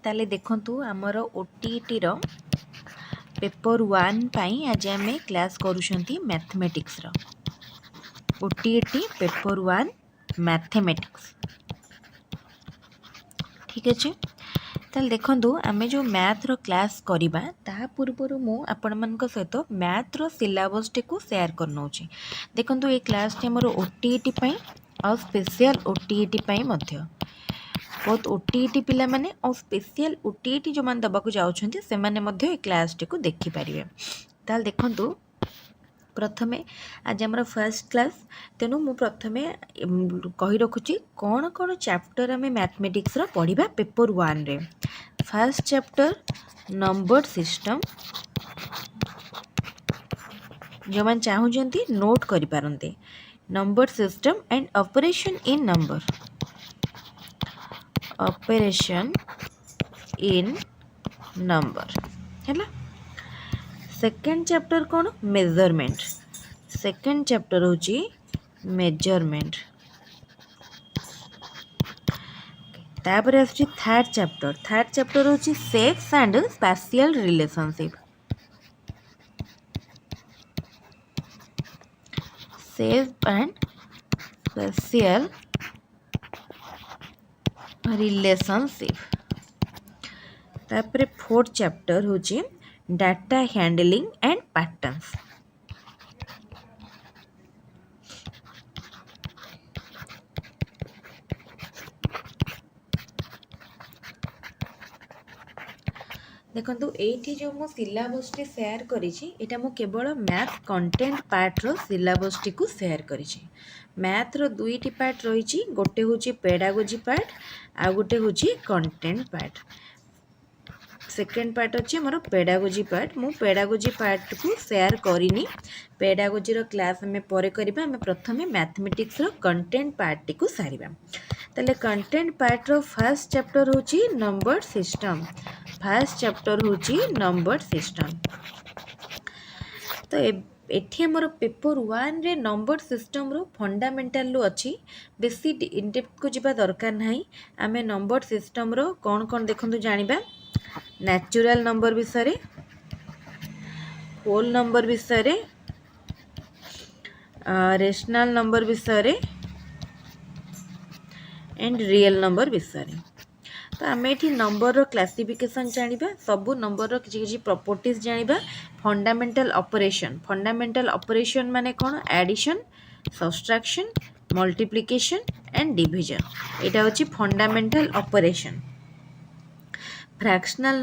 ताले देखंतु आमर ओटीईटी रो पेपर 1 पाई आज आम क्लास करूछंती मैथमेटिक्स रो ओटीईटी पेपर 1 मैथमेटिक्स। ठीक अच्छे ताले देखंतु आमे जो मैथ रो क्लास करिबा ता पूर्वरु मु आपण मानक सहित मैथ रो सिलेबस टी को शेयर करनोची। देखंतु ए क्लास टी हमर ओटीईटी पई और स्पेशल ओटीईटी पई मध्य बहुत ओटीईटी पिला माने और स्पेशल ओटीईटी जो मान दबाकू जाउछंती से माने मध्य ए क्लास टी को देखि परिबे। ताल देखंतु प्रथमे आज हमर फर्स्ट क्लास तेनु मु प्रथमे कहि रखुची कोन कोन चैप्टर हमें मैथमेटिक्स रो पढिबा पेपर 1 रे। फर्स्ट चैप्टर नंबर सिस्टम जो मान चाहूजंती नोट करि पारंते number system and operation in number operation in number हैला। सेकंड चैप्टर कौन मेजरमेंट सेकंड चैप्टर होची मेजरमेंट। तापर आछि थर्ड चैप्टर होची shapes and spatial relationship shapes and spatial relationship. तापर फोर्थ चैप्टर होची डाटा हैंडलिंग एंड पैटर्न्स। देखो ये जो मो सिलेबस टी शेयर करिछि एटा मो केवल मैथ कंटेंट पार्ट रो सिलेबस टी को शेयर करिछि। मैथ रो दुईटी पार्ट रही गोटे होची पेडागोजी पार्ट आ गोटे होची कंटेंट पार्ट। सेकेंड पार्ट अच्छे मोर पेडागोजी पार्ट मु पेडागोजी पार्ट को शेयर करिनी पेडागोजी रो क्लास हमें परे करिबा। हमें प्रथमे मैथमेटिक्स रो कंटेंट पार्ट टी को सारिबा। तले content part row first chapter होची नंबर सिस्टम। फर्स्ट चैप्टर होची नंबर सिस्टम। तो एठी हमर पेपर 1 रे नंबर सिस्टम रो फंडामेंटल लो अछि बेसी इन डेप्थ को जिबा दरकार नाही। आमे नंबर सिस्टम रो कोन कोन देखंतु जानिबा नेचुरल नंबर विषय रे होल नंबर विषय रे रेशनल नंबर विषय रे एंड रियल नंबर विषय रे। तो आम ये नंबर रो क्लासिफिकेशन जानिबा सबू नंबर रो किछि किछि प्रॉपर्टीज जानिबा। फंडामेंटल ऑपरेशन माने कोन addition subtraction multiplication and division एटा होची fundamental operation. Fractional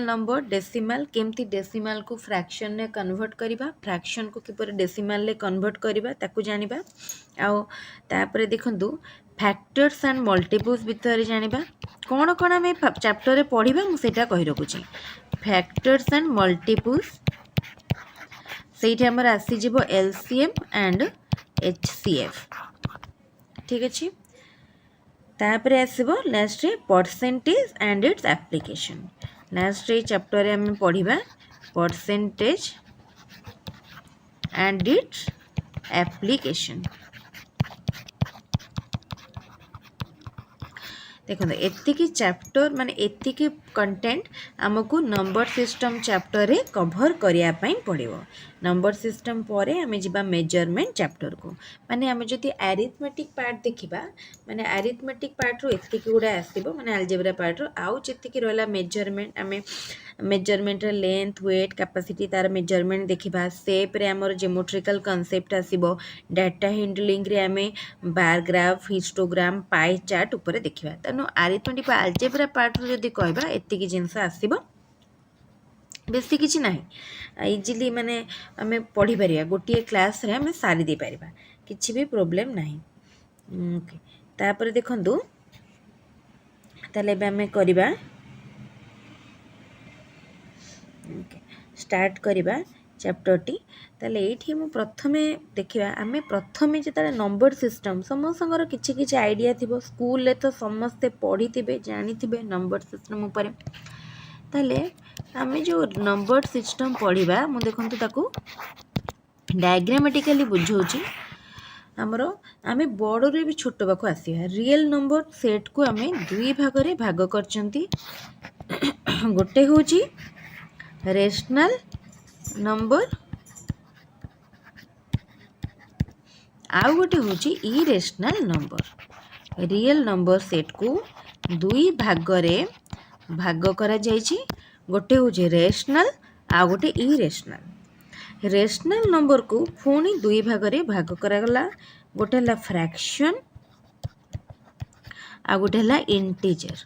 number decimal केमती डेसिमल को फ्रैक्शन ने कन्वर्ट करिबा फ्रैक्शन को किपर डेसिमल ले कन्वर्ट करिबा ताकू जानिबा। आउ तापरे देखंतु फैक्टर्स एंड मल्टीपल्स भितर जानिबा कोन कोन हम चैप्टर रे पढिबा मु सेटा कहि रखुची। फैक्टर्स एंड मल्टीपल्स सेठी हमर आसी जिवो एलसीएम एंड एचसीएफ। ठीक अछि तापरे आसीबो next percentage and its application. Next chapter रे हम पढिबा परसेंटेज एंड इट्स एप्लीकेशन। देखो एतिकी चैप्टर माने एतिकी कंटेंट आमको नंबर सिस्टम चैप्टर रे कवर करिया पई पड़िबो। नंबर सिस्टम परे आमे जिबा मेजरमेंट चैप्टर को माने आमे जति अरिथमेटिक पार्ट देखिबा माने अरिथमेटिक पार्ट रो एतिकी गुडा आसीबो माने अलजेब्रा पार्ट रो आउ जतिकी रहला मेजरमेंट आमे मेजरमेंट रे लेंथ वेट कैपेसिटी तार मेजरमेंट देखिबा। शेप रे हमर ज्योमेट्रिकल कांसेप्ट आसीबो। डाटा हैंडलिंग रे आमे bar graph histogram pie chart ऊपर देखिबा। तनो अरिथमेटिक अलजेब्रा पार्ट रो जदी कहबा एतिकी जिंस आसीबो बेसी किछि नाही इजीली माने आमे पढ़ी परिया गोटिए क्लास रे आमे सारी दे परिबा किछि भी प्रॉब्लम नाही। ओके तापर देखंतु ताले बे आमे करिबा ओके स्टार्ट करिबा चैप्टर टी। ताले एठी मु प्रथमे देखिबा आमे प्रथमे जेता नंबर सिस्टम समसंगर किछि किछि आइडिया थिबो स्कूल ले तो समस्ते पढ़ी थिबे जानि थिबे नंबर सिस्टम ऊपर। ताले आमे जो नंबर सिस्टम पढ़िबा मु देखंतु ताकू डायग्रामेटिकली बुझौची आमर आमे बड़े भी छोट पाक आसिया रियल नंबर सेट को आमे दुई भाग रे भाग करचंती गोटे होची रेशनल नंबर आउ गोटे होची irrational number real number set को दुई भाग रे भाग करा जायछि गोटे होची रेशनल आ गोटे इरेशनल रेशनल नंबर को पुणी दुई भाग रे भाग करा गला गोटे हला फ्रैक्शन आ गोटे हला इंटीजर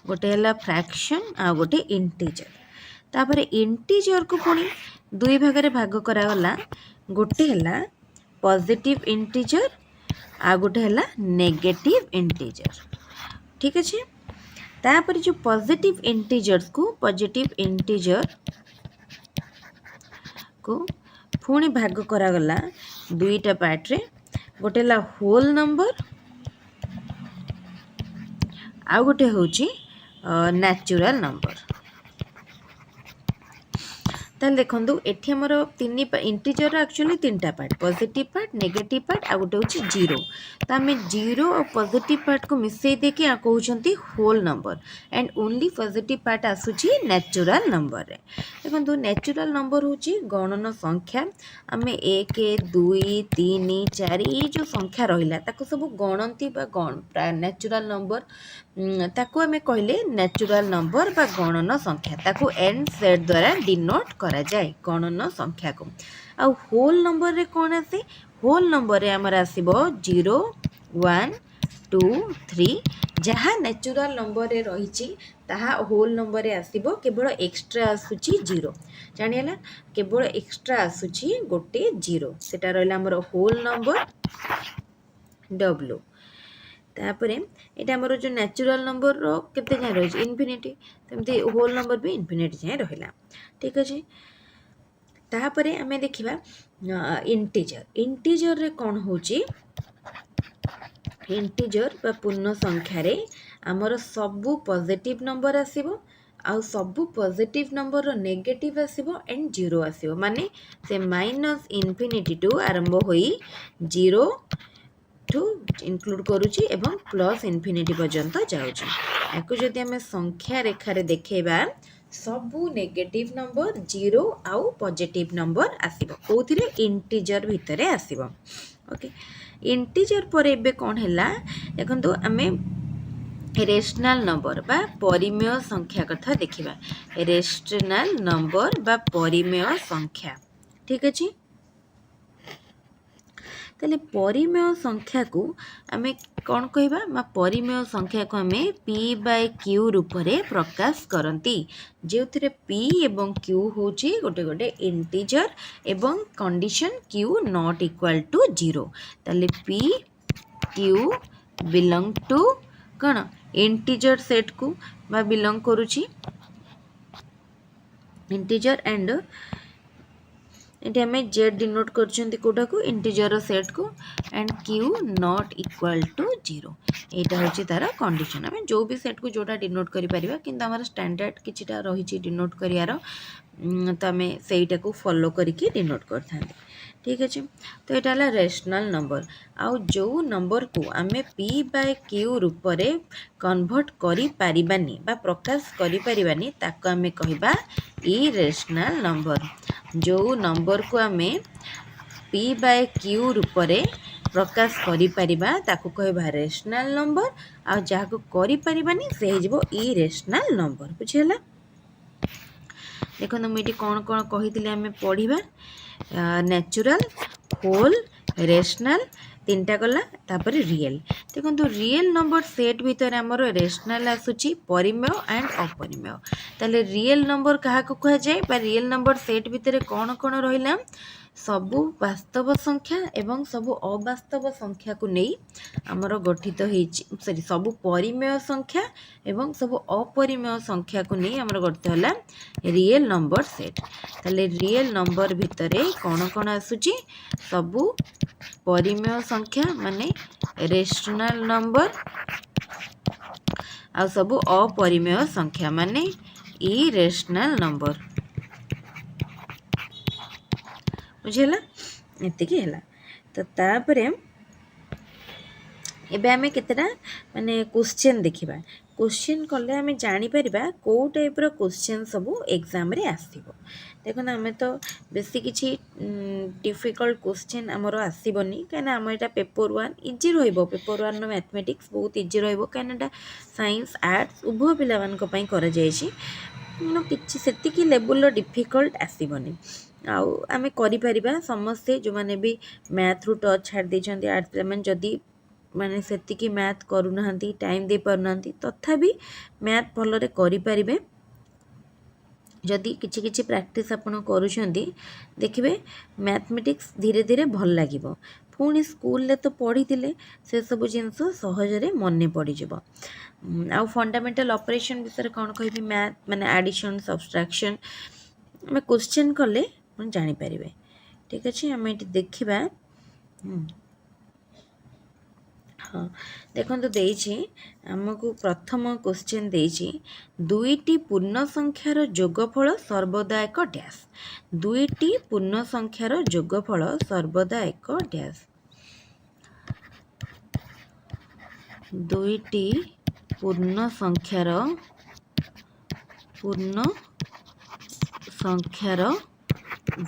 गोटे हला फ्रैक्शन आ गोटे इंटीजर तापर इंटीजर को पुणी दुई भाग रे भाग करा गला गोटे हला पॉजिटिव इंटीजर आ गोटे हला नेगेटिव इंटीजर ठीक अच्छे तापर जो पॉजिटिव इंटीजर्स को पुणी भाग करा गला दुईटा पार्ट रे गोटे हला होल नंबर आ गोटे होची नेचुरल नंबर ताल देखंतु एठी हमर तीन इंटीजर एक्चुअली तीनटा part positive part negative part आ गोटे होची जीरो तो आम जीरो और पॉजिटिव पार्ट को मिसई देके आ कहउछंती whole number and only positive part आसुची नेचुरल नंबर रे देखंतु नेचुरल नंबर होची गणन संख्या आम 1 2 3 4 ये जो संख्या रहिला ताको सब गणंती बा नेचुरल नंबर ताको आमे कहले नेचुरल नंबर बा गणन संख्या ताको एंड सेट द्वारा डिनोट करा जाए गणन संख्या को आ होल नंबर रे कोन आसे होल नंबर रे हमर आसीबो 0 1 2 3 जहाँ नेचुरल नंबर रे रहिची ताहा होल नंबर रे आसीबो केवल एक्स्ट्रा आसुची 0 जानियला केवल एक्स्ट्रा आसुची गोटे 0 सेटा रहला हमर होल नंबर W तापर ये आमर जो नेचुरल नंबर रो केते जाए रही इनफिनिटी तमती होल नंबर भी इनफिनिटी जाए रहिला ठीक अच्छे तापर आमे देखिबा इंटीजर इंटीजर रे कोन होची इंटीजर बा पूर्ण संख्या रे आमर सबु पॉजिटिव नंबर आसीबो आउ सबु पॉजिटिव नंबर रो नेगेटिव आसीबो एंड जीरो आसीबो माने से माइनस इनफिनिटी टू आरंभ होई जीरो टू इनक्लूड करूची एवं प्लस इनफिनिटी पर्यंत जाउची याकु जदि हमें संख्या रेखा रे देखेबा सबु नेगेटिव नंबर जीरो आउ पॉजिटिव नंबर आसीबो कोथिरे इंटीजर भितरे आसीबो ओके इंटीजर पर एबे कोन हैला देखंतु हमें रेशनल नंबर बा परिमेय संख्या कथा देखिबा रेशनल नंबर बा परिमेय संख्या ठीक अछि तेले परिमेय संख्या को आमे कौन कहबा मा परिमेय संख्या को आमे p बाय q रूप रे प्रकाश करंती जेउथिरे p एवं q होची गोटे गोटे इंटीजर एवं condition q not equal to 0 ताले p q बिलोंग टू कौन इंटीजर सेट को बा बिलोंग करूची इंटीजर एंड ये आम जेड डिनोट कर इंटीजर सेट को and Q not equal to 0 यहाँ हूँ तार कंडीशन आम जो भी सेट को जोटा डिनोट करें कि स्टैंडर्ड किछिटा रही डिनोट करार तो आम से फॉलो करके डिनोट कर ठीक अच्छे तो यहाँ है रेशनल नंबर आउ जो नंबर को आम p बाय q रूप से कन्वर्ट करी पारिबानी बा प्रकाश करी पारिबानी ताको आम कहबा इरेशनल नंबर जो नंबर को आम p बाय q रूप से प्रकाश करी पारिबा ताको कहबा रेशनल नंबर आ जहाँ को करी पारिबानी से हो इरेशनल नंबर बुझीला देखो मुझे कौन कौन कही आम पढ़ा नेचुरल होल रेशनल तीनटा गला तापर रियल देखो रियल नंबर सेट भीतर आमर रेशनल आसूची परिमेय एंड अपरिमेय ताले रियल नंबर क्या कह जाए रियल नंबर सेट भीतर कौन कौन रहा सबु वास्तव संख्या एवं सबु अवास्तव संख्या को नहीं आमर गठित सॉरी सबु परिमेय संख्या एवं सबु अपरिमेय संख्या को नहीं आमर गठित होला रियल नंबर सेट ताले रियल नंबर भितर कौन कौन आसूची सबु परिमेय संख्या माने रेशनल नंबर आ सबु अपरिमेय संख्या माने इरेशनल नंबर बुझेला एतिकी हैला तो तापरे एबे आमे केतेटा माने क्वेश्चन देखिबा क्वेश्चन कले आमे जानि परिबा को टाइप रो क्वेश्चन सब एग्जाम रे आसीबो देखो आमे तो बेसी किछि डिफिकल्ट क्वेश्चन हमरो आसीबोनी काना हम एटा पेपर 1 इजी रहइबो पेपर 1 नो मैथमेटिक्स बहुत इजी रहइबो काना एटा साइंस आर्ट्स उभय पिला मान को पई करा जायछि नो किछि सेति की लेवल रो डिफिकल्ट आसीबोनी आउ आमे करि परिबा समस्ते जो माने भी मैथ रू टच छाड़ दै छथि आर्ट्स पिला मन जदी माने सेतिकी मैथ करूना टाइम दे पारुना तथापि मैथ भलरे करें जदि किछि किछि प्रैक्टिस आपण करुछंती देखिबे मैथमेटिक्स धीरे धीरे भल लागिबो पुणी स्कूल ले तो पढ़ी से सब जिनस सहजरे मन पड़ जाव आ फंडामेंटल ऑपरेशन विषय कौन कहि मैथ माने एडिशन सब्सट्रैक्शन आम क्वेश्चन कले जानी पारे ठीक अच्छे आम ये देखा हाँ देखो देछि आमको प्रथम क्वेश्चन देछि दुईटी पूर्ण संख्यार जोगफल सर्वदा एक डैश दुईटी पूर्ण संख्यार जोगफल सर्वदा एक डैश दुईटी पूर्ण संख्यार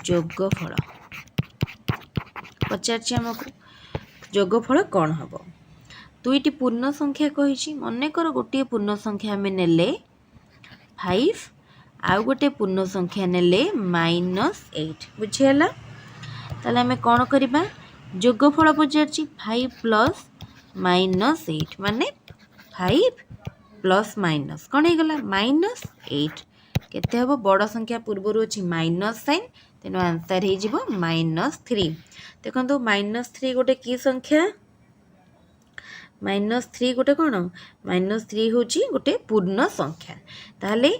जोगफल पचार आमको जोगफल कौन हम दुईटी पूर्ण संख्या कही मनकर गोटे पूर्ण संख्या आम नेले 5 आउ गोटे पूर्ण संख्या नेले -8 बुझीगला ताले आम कौन करवा जोगफल पचार 5 प्लस -8 माने 5 प्लस माइनस कौन हो गला -8 केते हबो बड़ संख्या पूर्व अच्छी माइनस साइन तेणु आंसर हो -3 देखो -3 गोटे की संख्या -3 गोटे कौन -3 हूँ गोटे पूर्ण संख्या ताहले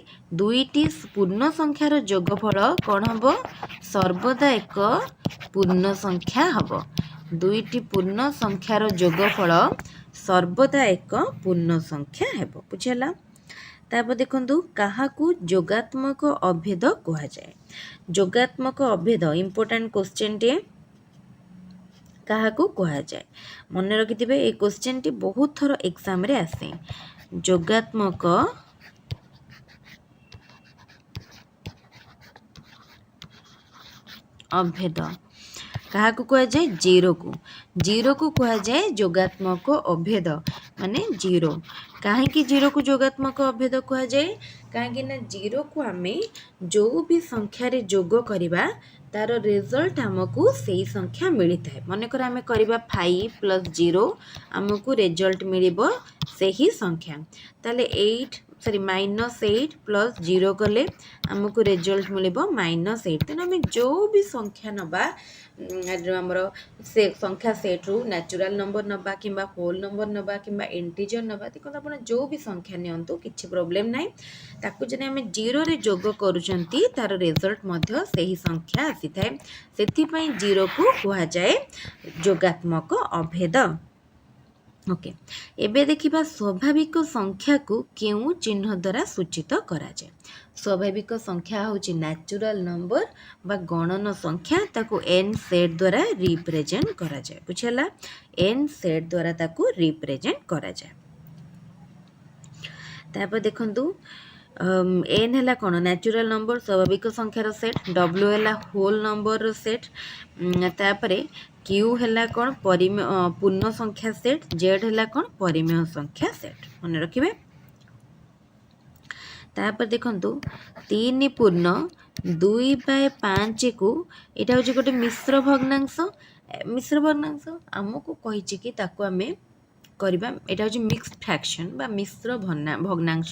दुईटी पूर्ण संख्यार जोगफल कौन हम सर्वदा एक पूर्ण संख्या हम दुईटी पूर्ण संख्यार जोगफल सर्वदा एक पूर्ण संख्या है बुझेला तापर देखंतु काहाकू जोगात्मक अभेद कहा जाए जोगात्मक अभेद इंपोर्टेंट क्वेश्चन टे काहाकू कहा जाए मन रखिथिबे ए क्वेश्चन टी बहुत थर एग्जाम रे आसे जोगात्मक अभेद काहाकू कहा जाए जीरो को कहा जाए जोगात्मक अभेद माने जीरो कहीं जीरो को जोगात्मक अभेद कहा जाए कहीं ना जीरो को आमे जो भी संख्या रे जोग करिबा तार रिजल्ट हमको सही संख्या मिलता है मनकर आम करवा 5 प्लस 0 आमको रिजल्ट मिलिबो सही संख्या ताले 8 सॉरी -8 प्लस 0 कले आमको रिजल्ट मिलिबो -8 तेना आम जो भी संख्या नबा आमर से संख्या सेट रु नेचुरल नंबर नबा किंबा होल नंबर नबा किंबा इंटीजर नबा देखो आपण जो भी संख्या नियंतु किछि प्रॉब्लम नाही ताकू जने आम जीरो रे जोग करूचंती तार रिजल्ट मध्य सही संख्या आसी थाए सेथि पई जीरो को कहा जाए जोगात्मक अभेद ओके एबे देखिबा स्वाभाविक संख्या को केउ चिन्ह द्वारा सूचित करा जाए स्वाभाविक संख्या होची नेचुरल नंबर बा गणन संख्या ताको n सेट द्वारा रिप्रेजेंट करा जाए बुझला n सेट द्वारा ताको रिप्रेजेंट करा जाए तापर देखंतु n हैला कोन नेचुरल नंबर स्वाभाविक संख्यार सेट w हैला होल नंबर रो सेट तापरे q हैला कोन पूर्ण संख्या सेट z हैला कोन परिमेय संख्या सेट मन रखिबे तापर देखंतु 3 पूर्ण 2/5 को एटा होची गोटे मिश्र भग्नांश हमको कहिछि कि ताको हमें करबा एटा होची मिक्स्ड फ्रैक्शन बा मिश्र भग्नांश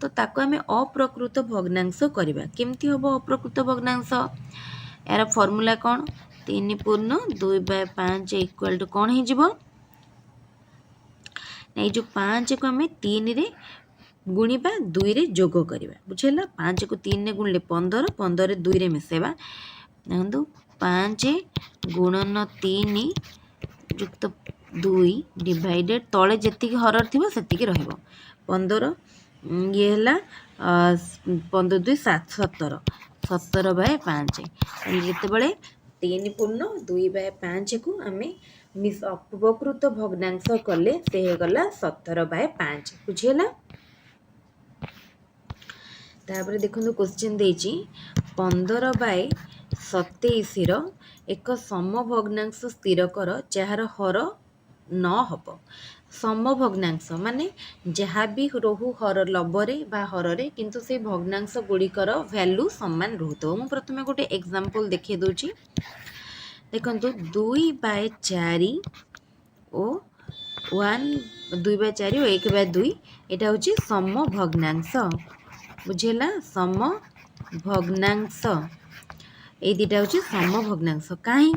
तो ताको हमें अप्रकृत भग्नांश करबा केमती होबो अप्रकृत भग्नांश यार फार्मूला कोन 3 पूर्ण 2/5 इक्वल टू कोन हे जिवो नै जो 5 को हमें 3 रे गुणिबा 2 रे जोग करबा बुझेला 5 को 3 रे गुणले 15 15 रे 2 रे मिसेबा देखंतु 5 गुणन 3 युक्त 2 डिवाइडेड तले जेतिक हरर थिबो सेतिक रहइबो 15 ये हला 15 2 7 17 17/5 जेते बळे 3 पूर्ण 2/5 को आमे अपकृत भग्नांश कले से गला 17/5 बुझीगला। तापर देखो क्वेश्चन देछि 15/27 एक समभग्नांश स्थिर कर जार हर न हब। समभग्नांश माने जहाँ भी रोहु हर लबरे बा हररे किंतु से भग्नांश गुड़िकर वैल्यू समान रोहतो। मु प्रथमे गोटे एग्जांपल देखि दोछि देखंतु 2/4 ओ 2/4 और 1/2 एटा होछि समभग्नांश बुझेला। समभग्नांश ए दुटा हूँ समभग्नांश कहीं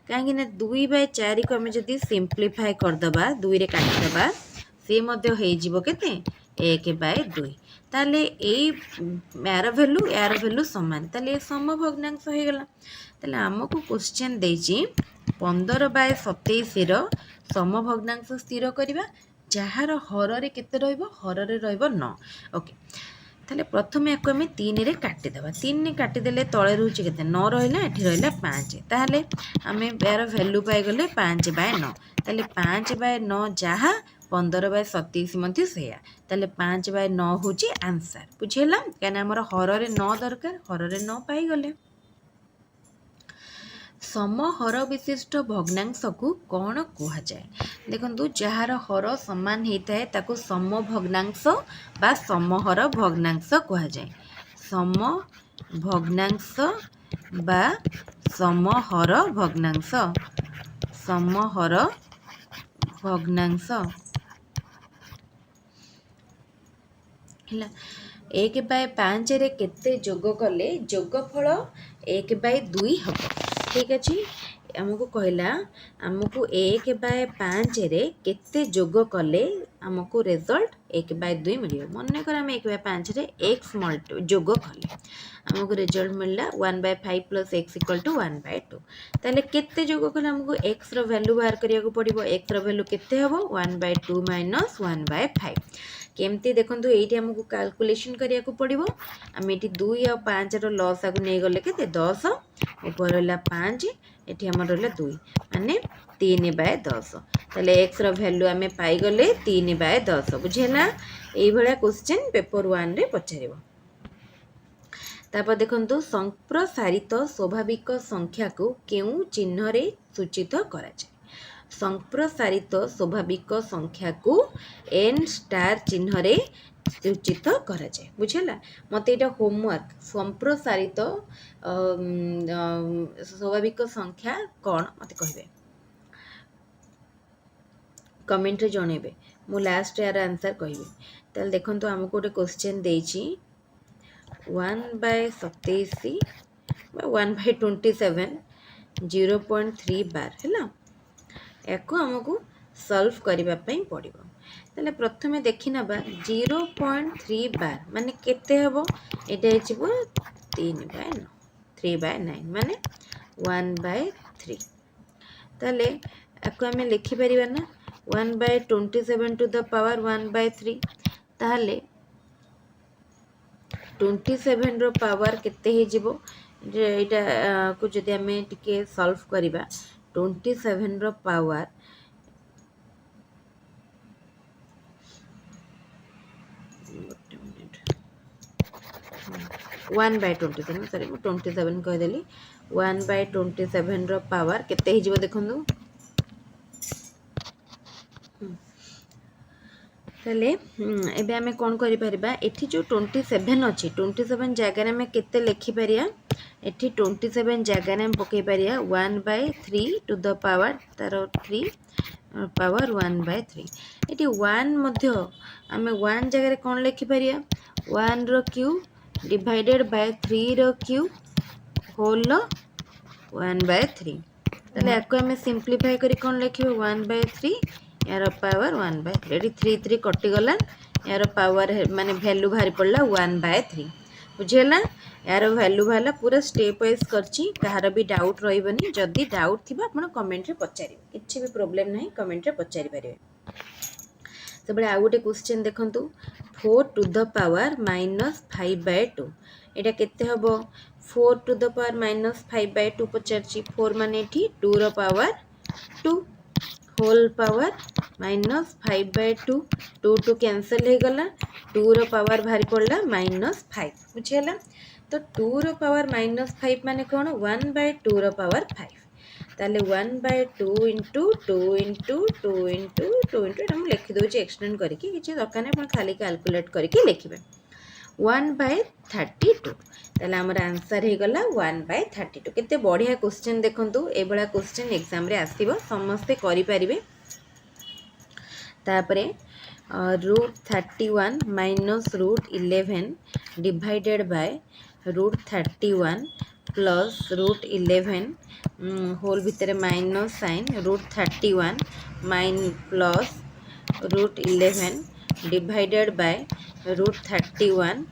कहीं 2/4 को आम जब सिंप्लीफाई करदे 2 रे काटिदेबा सी के 1/2 ताले यार वैल्यू सामान ताले समभग्नांश हो गला। ताले आमको क्वेश्चन देछि 15/27 समभग्नांश स्थिर करवा जार हर रे केते रहइबो हर रे रहइबो 9 ओके। ताले प्रथमे याको आम 3 रे काटिदेबा 3 रे काटिदेले तले रोचे केते 9 रहिला एठी रहिला 5 ताले आम यार वैल्यू पाइगले 5/9 ताले 5/9 जहाँ 15/27 मध्य सेया ताले 5/9 होची आंसर बुझेला। कहना हमर हर रे 9 दरकार हर रे 9 पाइगले। समहर विशिष्ट भग्नांश को कौन कह जाए देखो जार हर समान होता है ताको समभग्नांश बा समहर भग्नांश कह जाए। समभग्नांश बा समहर भग्नांश समहर भग्नांश है 1/5 रे केते जोग कले जोगफल 1/2 हम ठीक अच्छे। आमको कहला आमको 1/5 रे केते जोग कले आमको रिजल्ट 1/2 मिले। मन कर आम 1/5 रे x जोग कले आमको रिजल्ट मिलला 1/5 प्लस x = 1/2 ताले केते जोग कले आमको x रो वैल्यू बाहर करिया को पड़िबो। x रो वैल्यू केते हबो 1/2 - 1/5 केमती देखंतु एठी हमको कैलकुलेशन करिया को पड़िबो। हम एठी 2 और 5 रो लॉस आगु नै गले केते 10 ऊपर रहला 5 एठी हमर रहला 2 माने 3/10 ताले x रो वैल्यू हमें पाई गले 3/10 बुझेला। एई भलिया क्वेश्चन पेपर 1 रे पचारिबो। तापर देखंतु संप्रसारित स्वाभाविक संख्या को केउ चिन्ह रे सूचित करा जाय। संप्रसारित स्वाभाविक संख्या को n स्टार चिन्ह रे सूचित करा जाए बुझेला। मते एटा होमवर्क संप्रसारित स्वाभाविक संख्या कौन मते कहबे कमेंट रे जणेबे मु लास्ट यार आंसर कहबे। ताल देखंतु हमको गोटे क्वेश्चन देछि 1/27 1/27 0.3 बार है याको आमको सॉल्व करबा पई पड़िबो। ताले प्रथमे देखि नबा 0.3 बार माने केते हबो एटा हिचबो 3/9 3/9 माने 1/3 ताले याको हमें लिखि परिबा ना 1/27 टू द पावर 1/3 ताले 27 रो पावर केते हिजबो एटा को जदि हमें टिके सॉल्व करबा 27 रो पावर 1/27 सॉरी 27 कह देली 1/27 रो पावर केते हिजबो देखंदु ताले एबे हमें कोन करि परिबा एठी जो 27 अछि 27 जगह रे हमें केते लिखि परिया एठी 27 जगह रे हम पके परिया 1/3 टू द पावर तारो 3 पावर 1/3 एठी 1 मध्य हमें 1 जगह रे कोन लिखि परिया 1 रो क्यूब डिवाइडेड बाय 3 रो क्यूब होल 1/3 ताले याको हमें सिंपलीफाई करी कोन लिखिबो 1/3 यार पावर 1/3 एटी 3 3 कटि गला यार पावर माने वैल्यू भारी पड़ला 1/3 बुझेला। यार वैल्यू भाला पूरा स्टेप वाइज करची कहार भी डाउट रहिबनी जदी डाउट थिबा आपण कमेंट रे पचारि किछि भी प्रॉब्लम नाही कमेंट रे पचारि परिबे। तबे आ गोटे क्वेश्चन देखंतु 4 टू द पावर -5/2 एटा केते हबो 4 टू द पावर -5/2 पचारची 4 माने एठी 2 रो power 2 whole power minus 5/2 2 two cancel हो गला 2 रो पावर बाहरी पड़ला -5 बुझेला। तो 2 रो पावर -5 माने कौन 1/2 रो पावर 5 ताले 1/2 इंटू 2 इंटू 2 इंटू 2 इंटू एटा मुझे लिखिदे एक्सटेंड करके किसी दरकार नहीं आप खाली कैलकुलेट करके लिखिए 1/32 ताले आमर आंसर हो गला 1/32 केते बढ़िया क्वेश्चन देखंतु ए बळा क्वेश्चन एग्जाम रे आसीबो समस्ते करि परिबे। तापरे √31 minus √11 divided by √31 plus √11 whole भितर minus sign √31 minus plus √11 divided by √31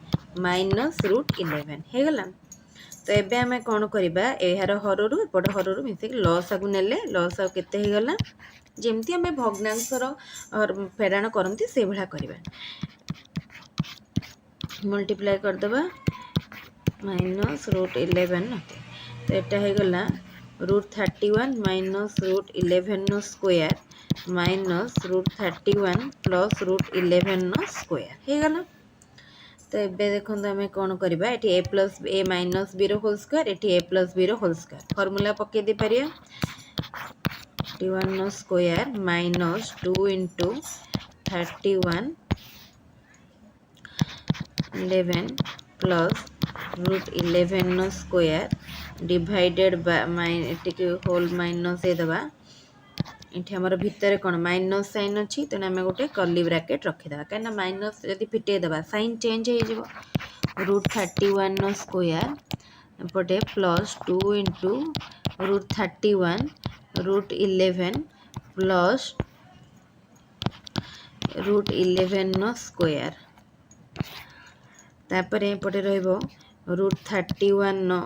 minus √11 हो गला। तो एबे आमे कौन करबा एहार हररु एपट हररु मिसे लॉस आगु नेले लॉस आगु केते हो गला जेमती आमे भग्नांशर फेराण करंती से भला करबा मल्टीप्लाई कर दबा माइनस √11 नते तो एटा हो गला √31 माइनस √11 नो स्क्वायर माइनस √31 प्लस √11 नो स्क्वायर हो गला। तो ये देखो आम कौन करवा ये A plus A minus B whole square ये A plus B whole square formula पकई दे पार 31 नो स्क्वायर माइनस 2 इंटू 31 11 प्लस √11 नो square divided by whole minus दबा ये आमर भितर कौन माइनस साइन अच्छी तेना आम गोटे कर्ली ब्राकेट रखीदा कहीं माइनस जब फिटेदबा साइन चेंज हो √31 नो स्क्वायर एपटे प्लस 2 इंटू √31 √11 प्लस √11 नो स्क्वायर तापर एपटे रहिबो √31 नो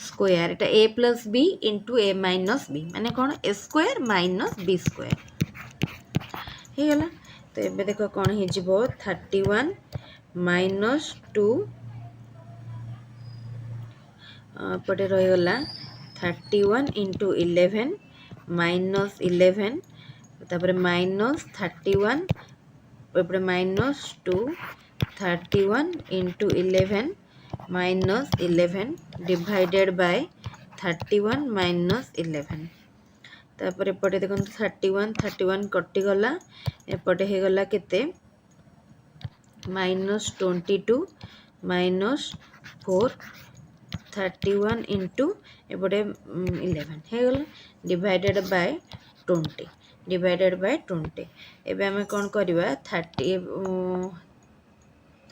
स्क्वायर एटा A plus B into A minus B माने कौन A square minus B square हो गला। तो ये देख कौन हो 31 माइनस 2 पटे रहीगला 31 इंटू 11 माइनस 11 तापर माइनस 31 एपटे minus 2 31 into 11 minus 11 divided by 31 minus 11 तापर एपटे देखो 31 कटिगला एपटे हो गला केते माइनस 22 माइनस 4 31 इंटू एपटे 11 हो गला डिवाइडेड बाय 20 एबे हमें कौन करवा 30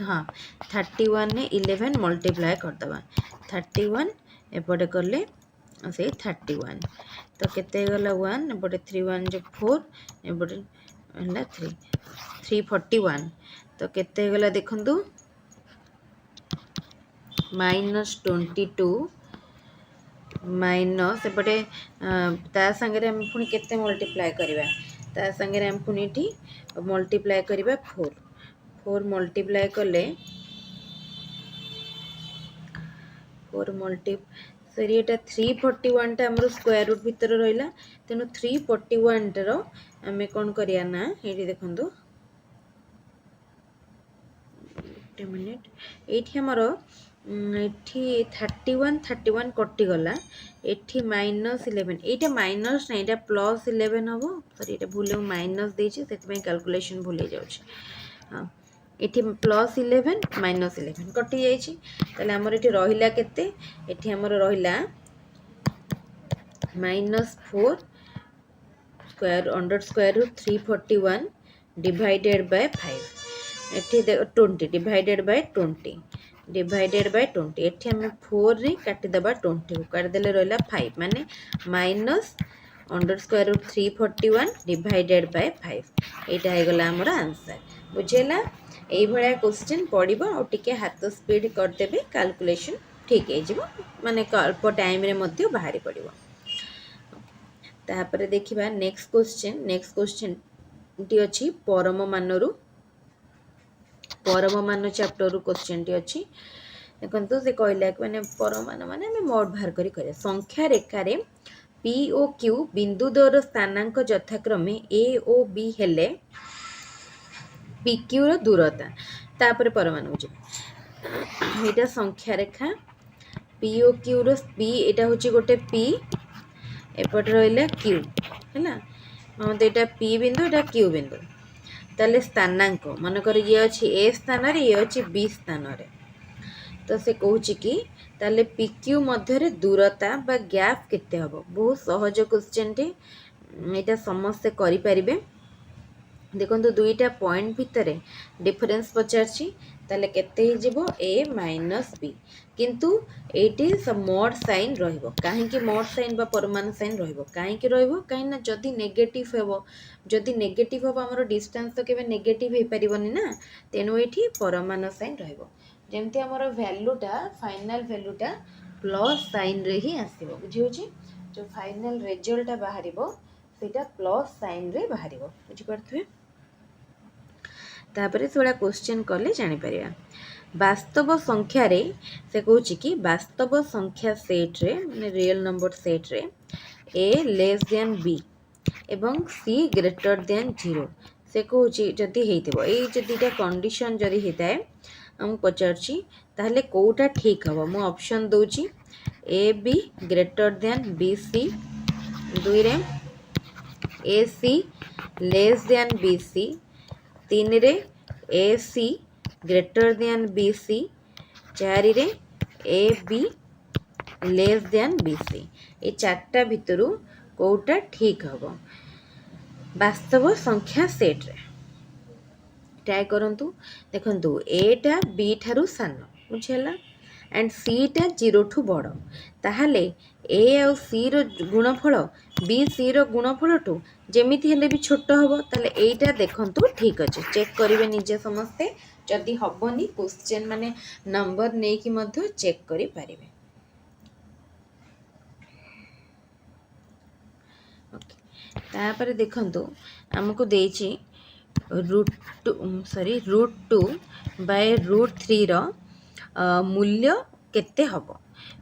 हाँ 31 ने 11 मल्टीप्लाई करदबा 31 एपटे कले से 31 तो केते गला 1 एपटे 3 1 जो 4 एपटे है 341 तो केते गला देखंतु -22 माइनस एपटे ता संगे हम पुणी केते मल्टीप्लाई करवा ता संगे हम पुणी ठी मल्टीप्लाई करवा 4 मल्टीप्लाई कले 4 मल्टी सॉरी एटा 341 टा हमर स्क्वायर रूट भीतर रहिला तेनु 341 रो हमें कौन करिया ना ये देखंतु एक मिनिट एठी हमर एठी 31 कटि गला एठी -11 एटा माइनस नहीं एटा प्लस 11 हबो सॉरी एटा भूले माइनस देछि सेति कैलकुलेशन भूले जाउछि हां एठी प्लस 11 माइनस 11 कटि जाइछि ताले हमर एठी रहिला केते एठी हमर रहिला -4 square under square root 341 divided by 5 एठी 20 डिवाइडेड बाय 20 एठी हम 4 रे काटि दबा 20 को काटि देले रहिला 5 माने minus under square root 341 divided by 5 एटा हे गला हमर आंसर बुझेला एई भळा क्वेश्चन पडिबो और टिके हाथ स्पीड कर देबे कैलकुलेशन ठीक है जीवो माने अल्प टाइम रे मध्ये बाहरी पडिबो। तापर देखिबा नेक्स्ट क्वेश्चन टी अछि परम मान चैप्टर रु क्वेश्चन टी अछि देखंतु से कहला कि माने परम मान माने हम मोड बाहर करी संख्या रेखा रे पी ओ क्यू बिंदु द्वयर स्थानांक यथाक्रमे ए ओ बी हेले पी क्यू रो दूरता तापर परमाणु यहाँ संख्या रेखा P O Q rho P एटा होची गोटे पी एपटे रहा क्यू है हाँ तो यहाँ पी बिंदु यहाँ क्यू बिंदु ताले स्थानांक मनकर ये अच्छी ए स्थान ये अच्छी बी स्थान तो से कौच कि ताले पी क्यू मध्य दूरता बा गैप केते हम बहुत सहज क्वेश्चन टे यहाँ समस्ते करें देखो दुईटा पॉइंट भितर डिफरेंस पचारछि ताले केते ही जीवो ए माइनस बी किंतु एटी मोड साइन रहिबो काहेकि मोड साइन बा परमाणु साइन रहिबो काहेकि रहिबो काहे ना जदी नेगेटिव हेबो जदी नेगेटिव हो हमरो डिस्टेंस तो केबे नेगेटिव हे परिबोनी ना तेनु एठी परमाणु साइन रहिबो जेमति हमरो वैल्यूटा फाइनल वैल्यूटा प्लस साइन रे ही आसीबो बुझी होची जो फाइनल रिजल्ट बाहरिबो सेटा प्लस साइन रे बाहरिबो बुझी पड़थबे तापर थोड़ा क्वेश्चन कले जापर वास्तव संख्या रे से कौच कि वास्तव संख्या सेट रे माने रियल नंबर सेट रे ए लेस देन बी एवं सी ग्रेटर देन 0 से कौच जदि हेतिबो ए जदिटा कंडीशन जदि हेताए हम पचारछि ताहले कोटा ठीक हबो मो ऑप्शन दोछि A B greater than B C दुई रे A C less than B C 3 रे A C greater than B C 4 रे A B less than B C ये चार्टा भितर कोटा ठीक हम वास्तव संख्या सेट रे ट्राए करंतु देखंतु एटा बी ठारू सान बुझेला एंड सी टा 0 ठू बड़ ताहले ए आ सी रो गुणफल बी सी रो गुणफल ठू जेमिति हेले भी छोट हम ताले एटा देखंतु ठीक अच्छे चेक करेंगे निजे समस्ते जदि हबनी क्वेश्चन माने नंबर नहीं कि मध्य चेक करि पारिबे ओके तापर देखंतु हमको देछि √2/√3 रो मूल्य केते हबो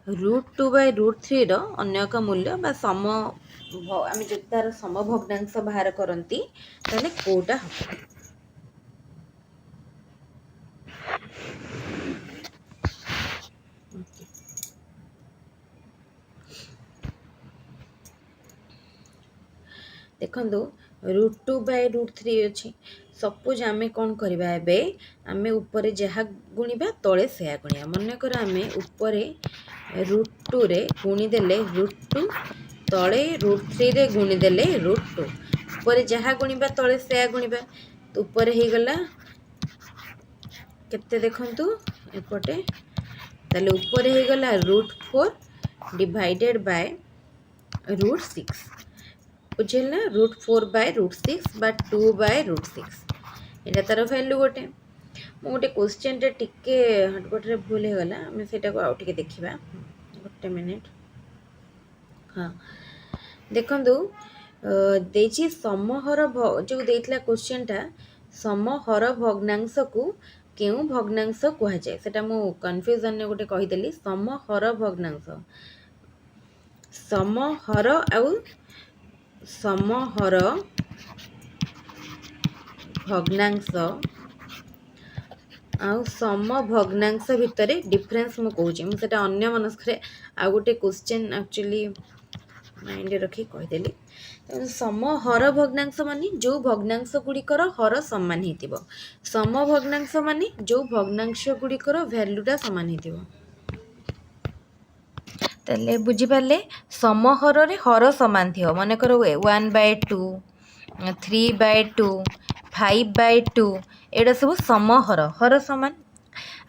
√2/√3 रो अन्य एक मूल्य बा सम आम जो तार समभग्नांश बाहर करती ताले कोटा हम देखो √2/√3 अच्छी सपोज आम कौन करवा आम ऊपर जहाँ गुणा तले से गुणा मनकर आम ऊपर √2 रे गुणीदेले √2 तले √3 रे गुणीदेले √2 ऊपर जहाँ गुणा तले से गुणा ऊपर हो गला केते देखंतु एपटे ताले ऊपर हो गला √4 डिवाइडेड बाय √6 बुझेला √4/√6 बा 2/√6 एटा तार वैल्यू गोटे गोटे क्वेश्चन टे टिके हटपटे भूल हो गला आम से आउ टिके देखिबा गोटे मिनिट हाँ देखंतु देछि समहर जो देइतला क्वेश्चन टा समहर भग्नांश को केउ भग्नांश कह जाए सेटा मु कन्फ्यूजन ने गोटे कहिदेली समहर भग्नांश समहर आउ समहर भग्नांश आउ सम भग्नांश भितर डिफरेंस मु कहूँ मुझे अन्य मनस्क आउ गोटे क्वेश्चन एक्चुअली माइंड रखी कहीदेली समहर भग्नांश माने जो भग्नांश गुड़िकर हर सामान हो सम भग्नांश माने जो भग्नांश गुड़िकर भैल्यूटा सामान हो ताले बुझीपारे समहर रे हर सामान थी मनकर 1/2 3/2 5/2 एटा सब समहर हर सामान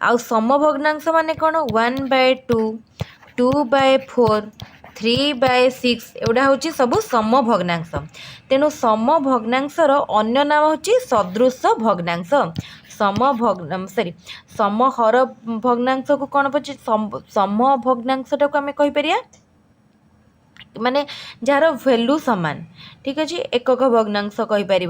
आउ सम भग्नांश माने कौन 1/2 2/4 3/6 एवढा हूँ सब सम भग्नांश तेणु सम भग्नांशर अन्य नाम हूँ सदृश भग्नांश सॉरी समहर भग्नांश को कौन पचे सम भग्नांशटा को आम कहीपर माने जार भैल्यू सामान ठीक अच्छे एकक भग्नांश कहीपर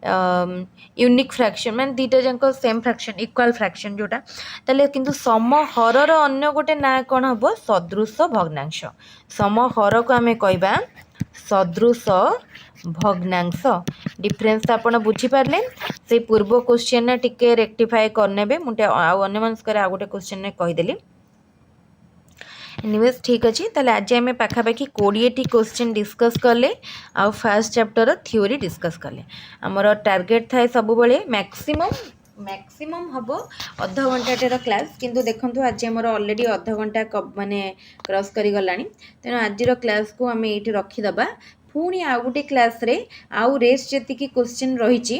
यूनिक फ्रैक्शन मान दुईटा जाक सेम फ्रैक्शन इक्वाल फ्रैक्शन जोटा ताले किंतु समहरर अन्य गोटे ना कौन हम सदृश भग्नांश समहर को आम कहवा सदृश भग्नांश डिफरेन्स आपड़ बुझीपारे से पूर्व क्वेश्चन टिके रेक्टिफाए करने मुझे आने मनस्कर आ गोटे क्वेश्चन कहीदेली एनीवेज ठीक अच्छे ताले आज आम पाखापाखि 20टी क्वेश्चन डिस्कस कले आउ फर्स्ट चैप्टर थ्योरी डिस्कस कले आमर टार्गेट थाए सब बेले मैक्सिमम हम अध घंटाटेर क्लास किंतु देखंतु आज आमर ऑलरेडी अध घंटा माने क्रॉस करी गलानी तेणु आज क्लास को आम ये रखीदबा पुणी आउ गोटे क्लास रे आउ रेस्ट जी क्वेश्चन रही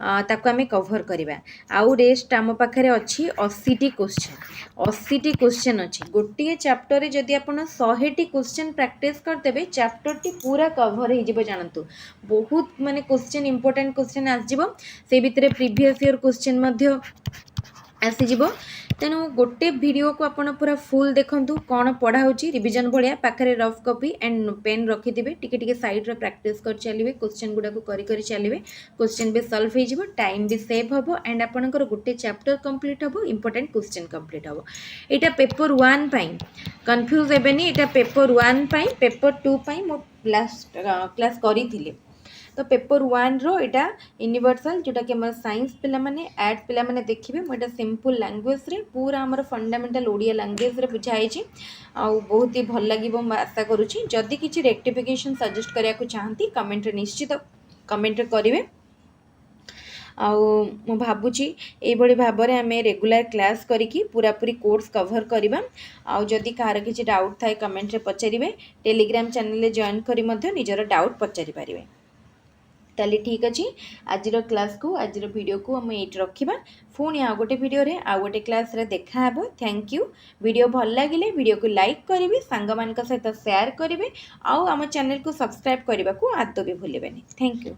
आम कभर करवा आउ रेस्ट आम पाखे अच्छी 80टी क्वेश्चन 80टी क्वेश्चन अच्छी गोटे चैप्टर जदि आप 100टी क्वेश्चन प्रैक्टिस करदेवे चैप्टर टी पूरा कभर हो जानतु बहुत माने क्वेश्चन इंपोर्टेंट क्वेश्चन आसजिवो से भितर प्रीवियस ईयर क्वेश्चन आसीजिवो तेणु गोटे वीडियो को आपण पूरा फुल देखंतु कौन पढ़ा होची रिवीजन भलिया पाखरे रफ कॉपी एंड पेन रखिथिबे टिके टिके साइड रे प्रैक्टिस कर चलिबे क्वेश्चन गुडा को करी करी चलिबे क्वेश्चन भी सॉल्व हो जिवो टाइम भी सेव हबो एंड आपनकर गोटे चैप्टर कंप्लीट हबो इंपोर्टेंट क्वेश्चन कंप्लीट हबो एटा पेपर 1 पई कंफ्यूज हेबेनी एटा पेपर 1 पई पेपर 2 पई मो लास्ट क्लास करी थिले तो पेपर 1 रो एटा यूनिवर्सल जोटा कि हमर साइंस पिला माने आर्ट्स पिला माने देखिबे मोटा सिंपल लैंग्वेज रे पूरा हमर फंडामेंटल ओडिया लैंग्वेज रे बुझाई छी आ बहुत ही भल लागिबो मैं आशा करूची जदी किछि रेक्टिफिकेशन सजेस्ट करिया को चाहंती कमेंट रे निश्चित कमेंट रे करिवे मु भावुची ये भाव में आम रेगुलर क्लास करी पूरा पूरी कोर्स कवर करवा आउ जदि कहार किसी डाउट थाए कमेंट रे पचारे टेलीग्राम चैनल जॉइन करी निजर डाउट पचारि पारे ताली ठीक अच्छे आज क्लास को आज वीडियो को आम ये रखा पुणी आ गोटे वीडियो रे आ गोटे क्लास रे देखा हेबो थैंक यू वीडियो भल लगे वीडियो को लाइक करेंगे सांग मान सहित शेयर करेंगे आउ आम चैनल को सब्सक्राइब करने को आदौ भी भूलें थैंक यू।